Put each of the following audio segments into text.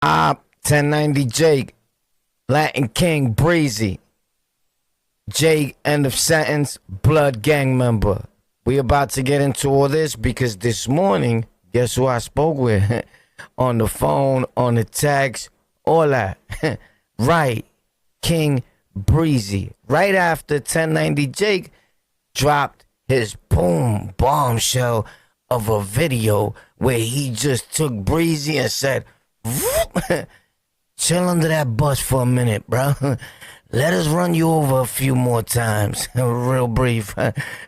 Op 1090 Jake, Latin King Brizzy, Jake Endofsentence, Blood gang member. We about to get into all this because this morning, guess who I spoke with? On the phone, on the text, all that. Right, King Brizzy. Right after 1090 Jake dropped his boom bombshell of a video where he just took Brizzy and said, chill under that bus for a minute, bro. Let us run you over a few more times. Real brief.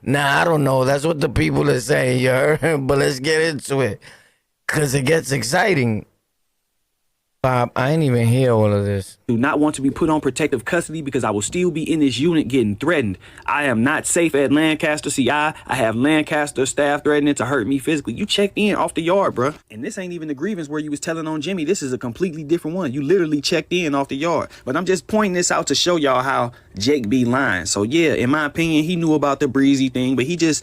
Nah, I don't know. That's what the people are saying, you heard? But let's get into it. Because it gets exciting. Bob, I ain't even hear all of this. Do not want to be put on protective custody because I will still be in this unit getting threatened. I am not safe at Lancaster CI. I have Lancaster staff threatening to hurt me physically. You checked in off the yard, bruh. And this ain't even the grievance where you was telling on Jimmy. This is a completely different one. You literally checked in off the yard. But I'm just pointing this out to show y'all how Jake be lying. So yeah, in my opinion, he knew about the Brizzy thing, but he just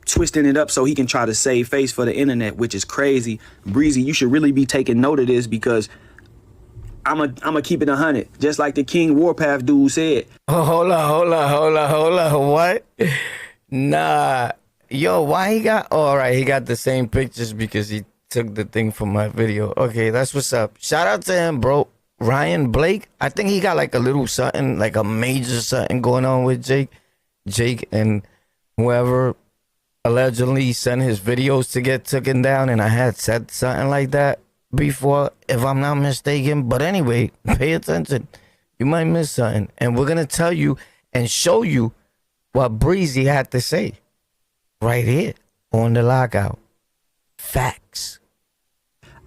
twisting it up so he can try to save face for the internet, which is crazy. Brizzy, you should really be taking note of this because I'm a keep it 100, just like the King Warpath dude said. Oh, hold on. What? Nah. Yo, why he got... Oh, all right, he got the same pictures because he took the thing from my video. Okay, that's what's up. Shout out to him, bro. Ryan Blake. I think he got like a little something, like a major something going on with Jake and whoever allegedly sent his videos to get taken down, and I had said something like that before, if I'm not mistaken. But anyway, pay attention. You might miss something. And we're going to tell you and show you what Brizzy had to say right here on the lockout. Facts.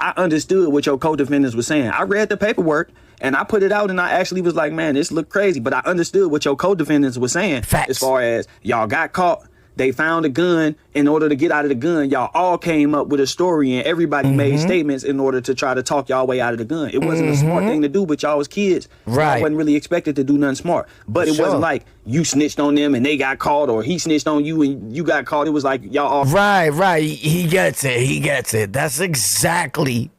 I understood what your co-defendants were saying. I read the paperwork and I put it out and I actually was like, man, this look crazy. But I understood what your co-defendants were saying. Facts. As far as y'all got caught. They found a gun. In order to get out of the gun, y'all all came up with a story and everybody made statements in order to try to talk y'all way out of the gun. It wasn't a smart thing to do, but y'all was kids. Right. Y'all wasn't really expected to do nothing smart. But it wasn't like you snitched on them and they got caught, or he snitched on you and you got caught. It was like y'all all... Right. He gets it. That's exactly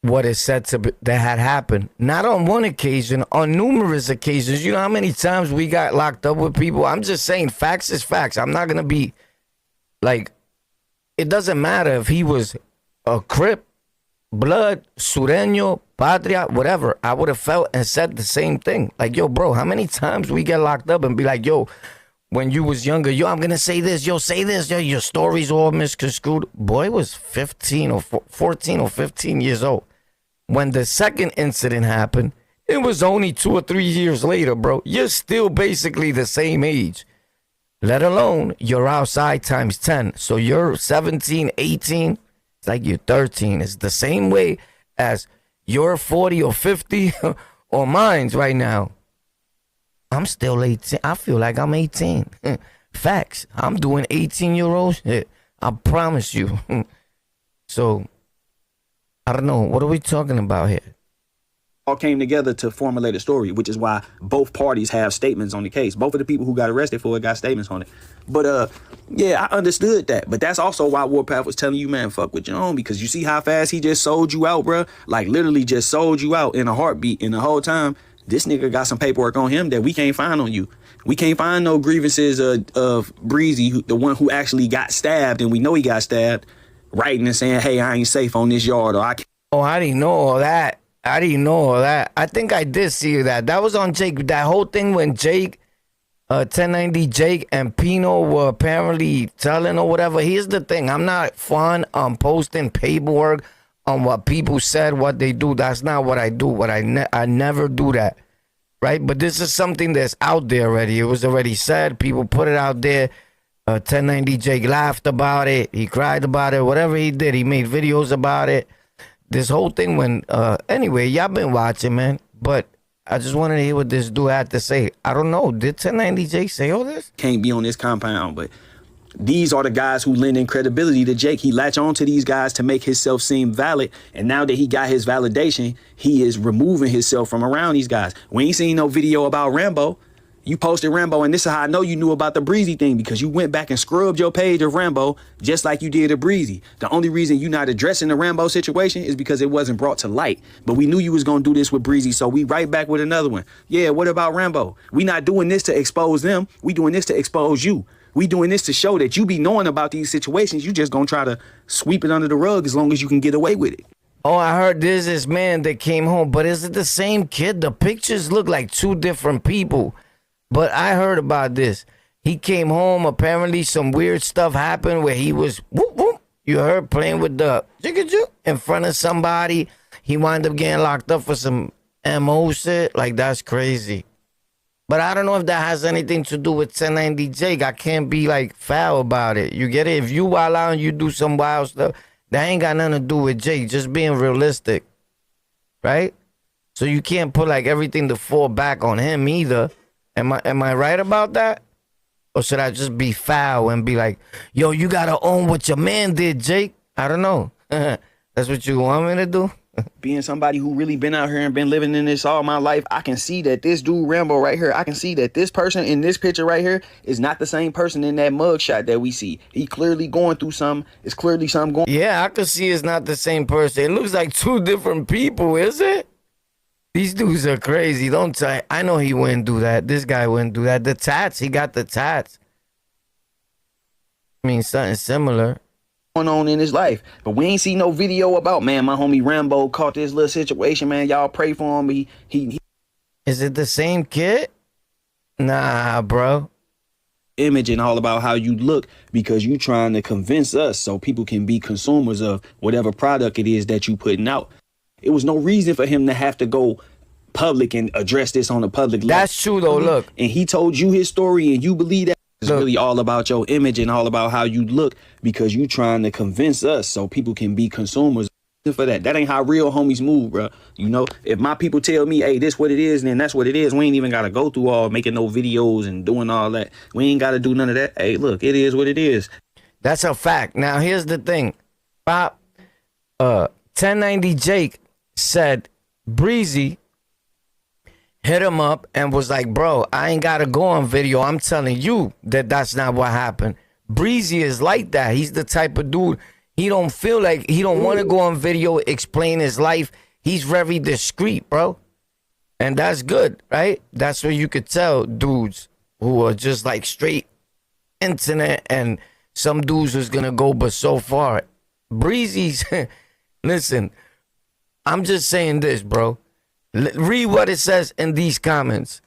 what is said that had happened. Not on one occasion, on numerous occasions. You know how many times we got locked up with people? I'm just saying facts is facts. I'm not going to be like, it doesn't matter if he was a Crip, Blood, Sureño, Patria, whatever. I would have felt and said the same thing. Like, yo, bro, how many times we get locked up and be like, yo, when you was younger, yo, I'm going to say this, yo, say this, yo, your story's all misconstrued. Boy was 15 or 14 or 15 years old. When the second incident happened, it was only 2 or 3 years later, bro. You're still basically the same age. Let alone you're outside times 10. So you're 17, 18. It's like you're 13. It's the same way as you're 40 or 50 or mine's right now. I'm still 18. I feel like I'm 18. Facts. I'm doing 18-year-old shit. I promise you. So... I don't know. What are we talking about here? all came together to formulate a story, which is why both parties have statements on the case. Both of the people who got arrested for it got statements on it. But yeah, I understood that. But that's also why Warpath was telling you, man, fuck with your own, because you see how fast he just sold you out, bro. Like literally just sold you out in a heartbeat. And the whole time, this nigga got some paperwork on him that we can't find on you. We can't find no grievances of Brizzy, the one who actually got stabbed, and we know he got stabbed, writing and saying, hey, I ain't safe on this yard, or I can't. Oh, I didn't know all that. I didn't know all that. I think I did see that. That was on Jake. That whole thing when Jake, 1090 Jake and Pino were apparently telling or whatever. Here's the thing. I'm not fun on posting paperwork on what people said, what they do. That's not what I do. I never do that. Right? But this is something that's out there already. It was already said. People put it out there. 1090 Jake laughed about it. He cried about it. Whatever he did, he made videos about it. This whole thing when, anyway, y'all been watching, man. But I just wanted to hear what this dude had to say. I don't know. Did 1090 Jake say all this? Can't be on this compound, but these are the guys who lend in credibility to Jake. He latched on to these guys to make himself seem valid. And now that he got his validation, he is removing himself from around these guys. We ain't seen no video about Rambo. You posted Rambo, and this is how I know you knew about the Brizzy thing, because you went back and scrubbed your page of Rambo just like you did a Brizzy. The only reason you not addressing the Rambo situation is because it wasn't brought to light. But we knew you was gonna do this with Brizzy, so we right back with another one. Yeah, what about Rambo? We not doing this to expose them. We doing this to expose you. We doing this to show that you be knowing about these situations. You just gonna try to sweep it under the rug as long as you can get away with it. Oh, I heard there's this man that came home, but is it the same kid? The pictures look like two different people. But I heard about this. He came home, apparently some weird stuff happened where he was, whoop, whoop, you heard, playing with the in front of somebody. He wound up getting locked up for some MO shit. Like, that's crazy. But I don't know if that has anything to do with 1090 Jake. I can't be, like, foul about it. You get it? If you wild out and you do some wild stuff, that ain't got nothing to do with Jake. Just being realistic, right? So you can't put, like, everything to fall back on him either. Am I right about that? Or should I just be foul and be like, yo, you gotta own what your man did, Jake? I don't know. That's what you want me to do? Being somebody who really been out here and been living in this all my life, I can see that this dude Rambo right here, I can see that this person in this picture right here is not the same person in that mugshot that we see. He clearly going through something. It's clearly something going. Yeah, I can see it's not the same person. It looks like two different people, is it? These dudes are crazy. Don't tell. I know he wouldn't do that. This guy wouldn't do that. The tats, he got the tats. I mean, something similar going on in his life, but we ain't see no video about, man, my homie Rambo caught this little situation, man. Y'all pray for him. He Is it the same kid? Nah, bro. Image and all about how you look, because you trying to convince us so people can be consumers of whatever product it is that you putting out. It was no reason for him to have to go public and address this on a public level. That's true though. Look, and he told you his story and you believe that. It's really all about your image and all about how you look, because you trying to convince us so people can be consumers for that. That ain't how real homies move, bro. You know, if my people tell me, hey, this what it is, then that's what it is. We ain't even got to go through all making no videos and doing all that. We ain't got to do none of that. Hey, look, it is what it is. That's a fact. Now, here's the thing. Pop, 1090 Jake said Brizzy hit him up and was like, bro, I ain't gotta go on video. I'm telling you that that's not what happened. Brizzy is like that. He's the type of dude, he don't feel like, he don't want to go on video, explain his life. He's very discreet, bro. And that's good, right? That's where you could tell dudes who are just like straight internet, and some dudes who's gonna go but so far. Brizzy's, listen, I'm just saying this, bro. Read what it says in these comments.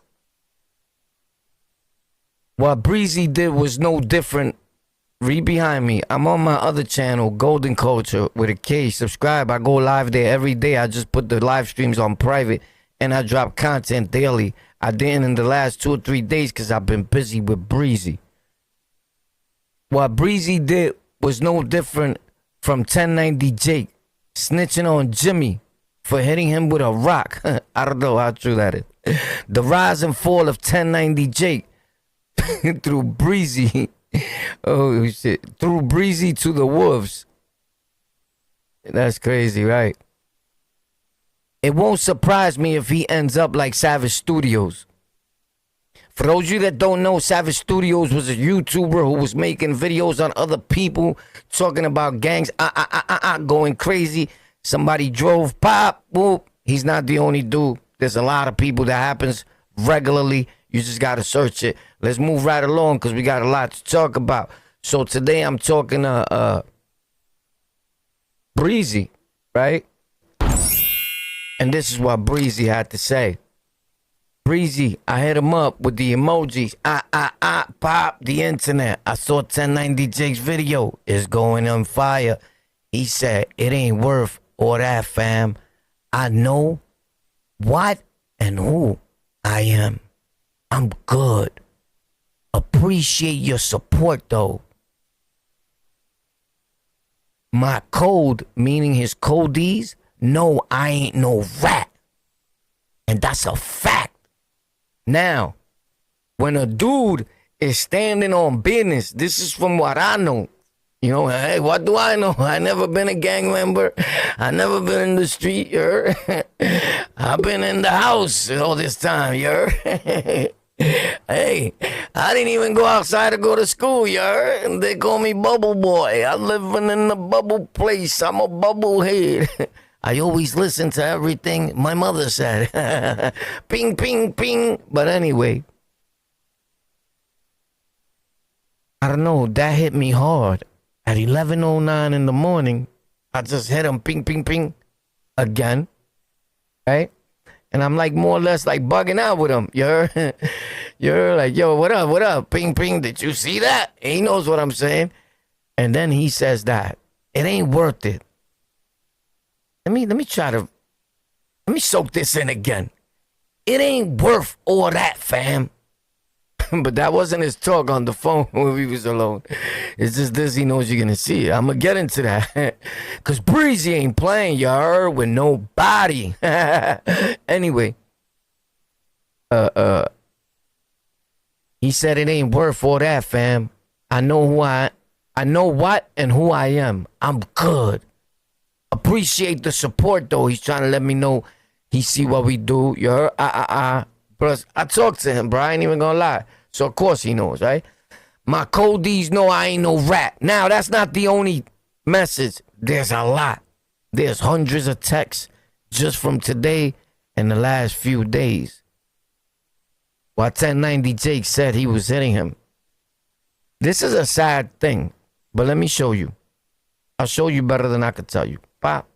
What Brizzy did was no different. Read behind me. I'm on my other channel, Golden Culture, with a K. Subscribe. I go live there every day. I just put the live streams on private, and I drop content daily. I didn't in the last 2 or 3 days because I've been busy with Brizzy. What Brizzy did was no different from 1090 Jake snitching on Jimmy for hitting him with a rock. I don't know how true that is. The rise and fall of 1090 Jake through Brizzy. Oh shit. Through Brizzy to the wolves. That's crazy, right? It won't surprise me if he ends up like Savage Studios. For those of you that don't know, Savage Studios was a YouTuber who was making videos on other people, talking about gangs, going crazy. Somebody drove, pop, whoop. He's not the only dude. There's a lot of people that happens regularly. You just got to search it. Let's move right along because we got a lot to talk about. So today I'm talking Brizzy, right? And this is what Brizzy had to say. Brizzy, I hit him up with the emojis. Pop, the internet. I saw 1090 Jake's video. It's going on fire. He said, it ain't worth all that, fam. I know what and who I am. I'm good. Appreciate your support, though. My code, meaning his codees, no, I ain't no rat. And that's a fact. Now, when a dude is standing on business, this is from what I know. You know, hey, what do I know? I never been a gang member. I never been in the street, I've been in the house all this time, Hey, I didn't even go outside to go to school, you heard? And they call me Bubble Boy. I living in the bubble place. I'm a bubble head. I always listen to everything my mother said. Ping, ping, ping. But anyway, I don't know. That hit me hard. At 11:09 in the morning, I just hit him, ping, ping, ping, again, right? And I'm like more or less like bugging out with him. You're like, yo, what up, ping, ping, did you see that? He knows what I'm saying. And then he says that, it ain't worth it. Let me soak this in again. It ain't worth all that, fam. But that wasn't his talk on the phone when we was alone. It's just this, he knows you're gonna see it. I'm gonna get into that. Cause Brizzy ain't playing, you heard, with nobody. Anyway. He said it ain't worth all that, fam. I know what and who I am. I'm good. Appreciate the support though. He's trying to let me know he see what we do. You heard? Bro, I talked to him, bro. I ain't even gonna lie. So of course he knows, right? My Codies know I ain't no rat. Now that's not the only message. There's a lot. There's hundreds of texts just from today and the last few days. While 1090 Jake said he was hitting him. This is a sad thing, but let me show you. I'll show you better than I could tell you. Pop.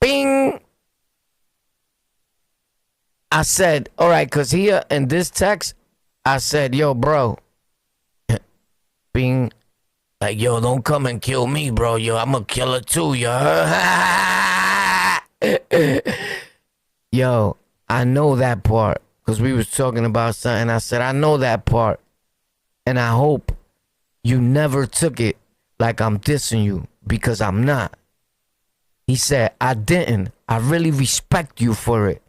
Bing. I said, all right, because here in this text, I said, yo, bro. Bing. Like, yo, don't come and kill me, bro. Yo, I'm a killer too, yo. Yo, I know that part. Because we was talking about something. I said, I know that part. And I hope you never took it like I'm dissing you. Because I'm not. He said, I didn't. I really respect you for it.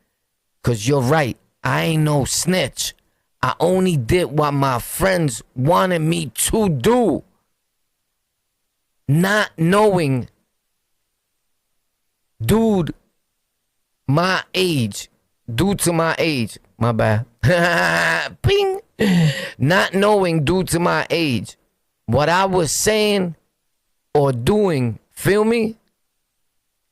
Because you're right. I ain't no snitch. I only did what my friends wanted me to do. Not knowing, dude, my age, due to my age, my bad. Ping. Not knowing due to my age, what I was saying or doing, feel me?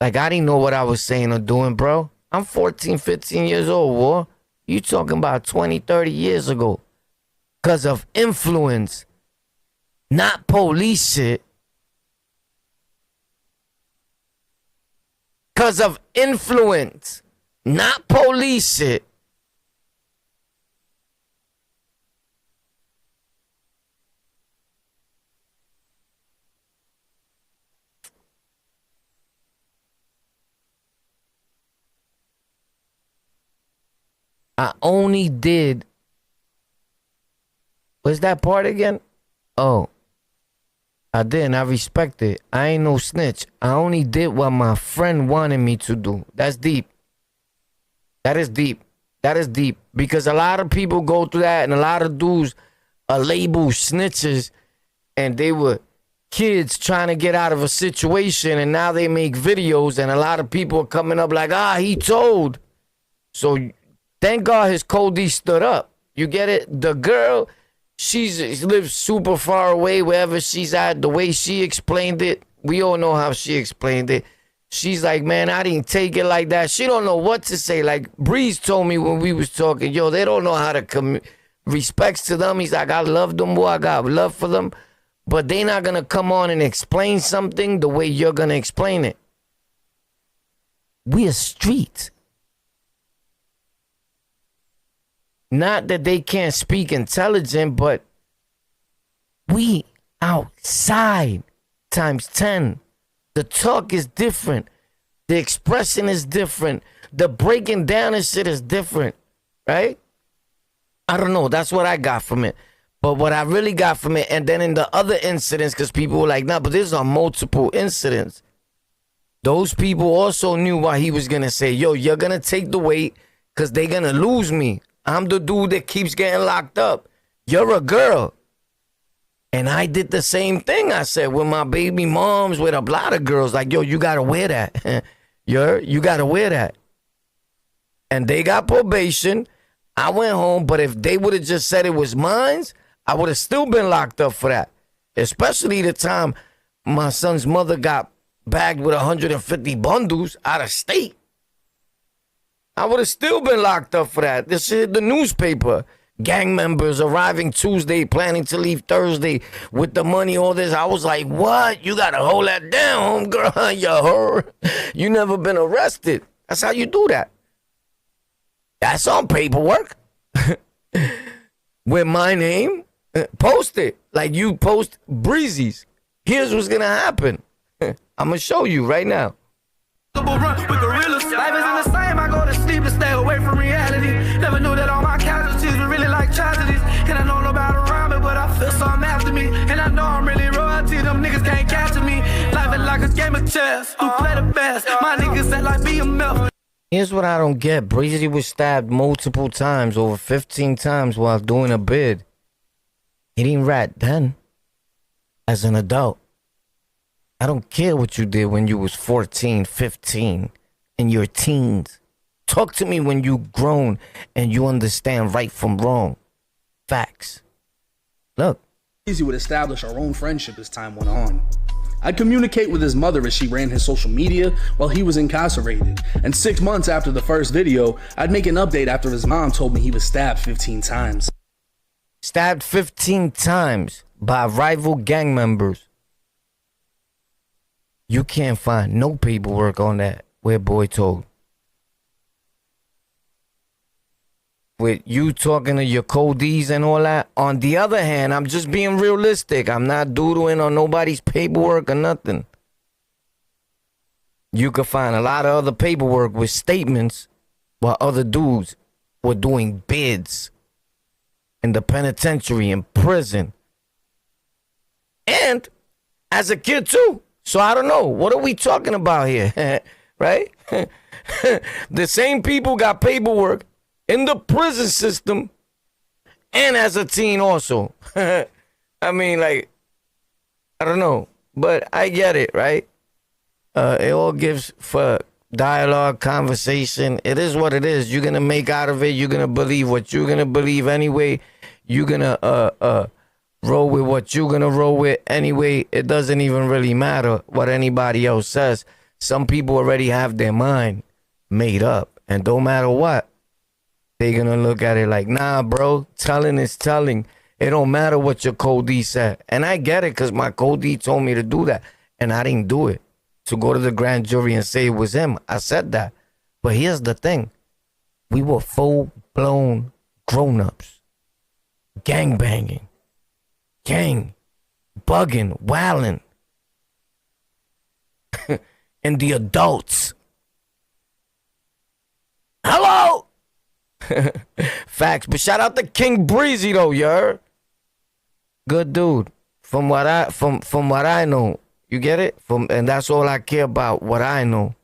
Like I didn't know what I was saying or doing, bro. I'm 14, 15 years old, war. You talking about 20, 30 years ago. Because of influence. Not police shit. Because of influence. Not police shit. I only did. What's that part again? Oh. I didn't. I respect it. I ain't no snitch. I only did what my friend wanted me to do. That's deep. That is deep. That is deep. Because a lot of people go through that and a lot of dudes are labeled snitches and they were kids trying to get out of a situation and now they make videos and a lot of people are coming up like, he told. So thank God his Cody stood up. You get it? The girl, she lives super far away wherever she's at. The way she explained it, we all know how she explained it. She's like, man, I didn't take it like that. She don't know what to say. Like Breeze told me when we was talking, yo, they don't know how to respects to them. He's like, I love them, boy. I got love for them. But they not going to come on and explain something the way you're going to explain it. We are street. Not that they can't speak intelligent, but we outside times 10. The talk is different. The expression is different. The breaking down and shit is different, right? I don't know. That's what I got from it. But what I really got from it, and then in the other incidents, because people were like, nah, but there's multiple incidents. Those people also knew what he was going to say. Yo, you're going to take the weight because they're going to lose me. I'm the dude that keeps getting locked up. You're a girl. And I did the same thing, I said, with my baby moms, with a lot of girls. Like, yo, you got to wear that. You got to wear that. And they got probation. I went home, but if they would have just said it was mine, I would have still been locked up for that. Especially the time my son's mother got bagged with 150 bundles out of state. I would have still been locked up for that. This is the newspaper. Gang members arriving Tuesday, planning to leave Thursday with the money, all this. I was like, what? You got to hold that down, homegirl. You heard? You never been arrested. That's how you do that. That's on paperwork. With my name, post it. Like you post Brizzy's. Here's what's going to happen. I'm going to show you right now. Life is in the same. I go to sleep to stay away from reality. Never knew that all my casualties were really like tragedies. And I know nobody around me, but I feel something after me. And I know I'm really royalty. Them niggas can't capture me. Life is like a game of chess. Who play the best? My niggas said like BMF. Here's what I don't get. Brizzy was stabbed multiple times, over 15 times while doing a bid. He didn't rat then. As an adult. I don't care what you did when you was 14, 15, in your teens. Talk to me when you grown and you understand right from wrong. Facts. Look. Brizzy would establish our own friendship as time went on. I'd communicate with his mother as she ran his social media while he was incarcerated. And 6 months after the first video, I'd make an update after his mom told me he was stabbed 15 times. Stabbed 15 times by rival gang members. You can't find no paperwork on that where boy told. With you talking to your codees and all that. On the other hand, I'm just being realistic. I'm not doodling on nobody's paperwork or nothing. You could find a lot of other paperwork with statements while other dudes were doing bids in the penitentiary, in prison. And as a kid too. So I don't know. What are we talking about here? Right? The same people got paperwork in the prison system and as a teen also. I mean, like, I don't know. But I get it, right? It all gives for dialogue, conversation. It is what it is. You're going to make out of it. You're going to believe what you're going to believe anyway. You're going to roll with what you're going to roll with anyway. It doesn't even really matter what anybody else says. Some people already have their mind made up. And don't matter what, they're going to look at it like, nah, bro, telling is telling. It don't matter what your codee said. And I get it because my codee told me to do that. And I didn't do it. To go to the grand jury and say it was him. I said that. But here's the thing. We were full-blown grown-ups. Gang banging. Gang. Bugging. Wilding. And the adults. Hello! Facts. But shout out to King Brizzy though, you heard? Good dude. From what I know. You get it? And that's all I care about, what I know.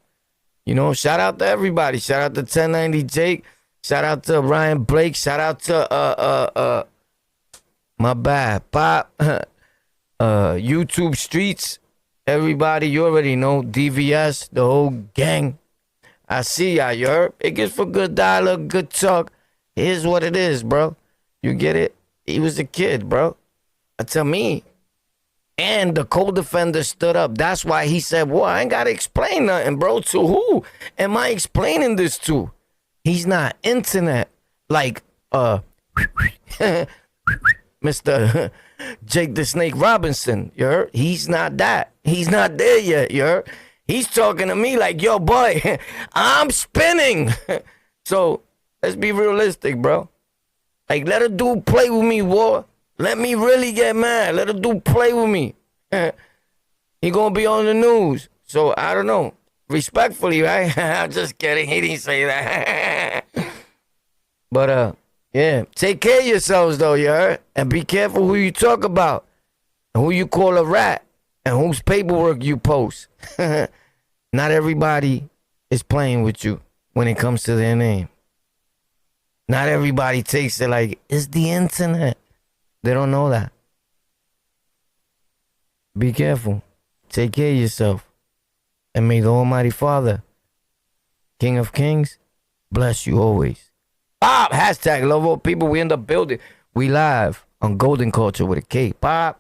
You know, shout out to everybody. Shout out to 1090 Jake. Shout out to Ryan Blake. Shout out to my bad, Pop. YouTube Streets. Everybody, you already know. DVS, the whole gang. I see y'all, you heard? It gets for good dialogue, good talk. Here's what it is, bro. You get it? He was a kid, bro. To me. And the co-defender stood up. That's why he said, well, I ain't got to explain nothing, bro. To who am I explaining this to? He's not internet like Mr. Jake the Snake Robinson, you heard? He's not that. He's not there yet, you heard? He's talking to me like, yo, boy, I'm spinning. So let's be realistic, bro. Like, let a dude play with me, war. Let me really get mad. Let a dude play with me. He gonna be on the news. So, I don't know. Respectfully, right? I'm just kidding. He didn't say that. But, yeah. Take care of yourselves, though, you heard? And be careful who you talk about. And who you call a rat. And whose paperwork you post. Not everybody is playing with you when it comes to their name. Not everybody takes it like, it's the internet. They don't know that. Be careful. Take care of yourself. And may the Almighty Father, King of Kings, bless you always. Pop. Hashtag love all people. We in the building. We live on Golden Culture with a K. Pop.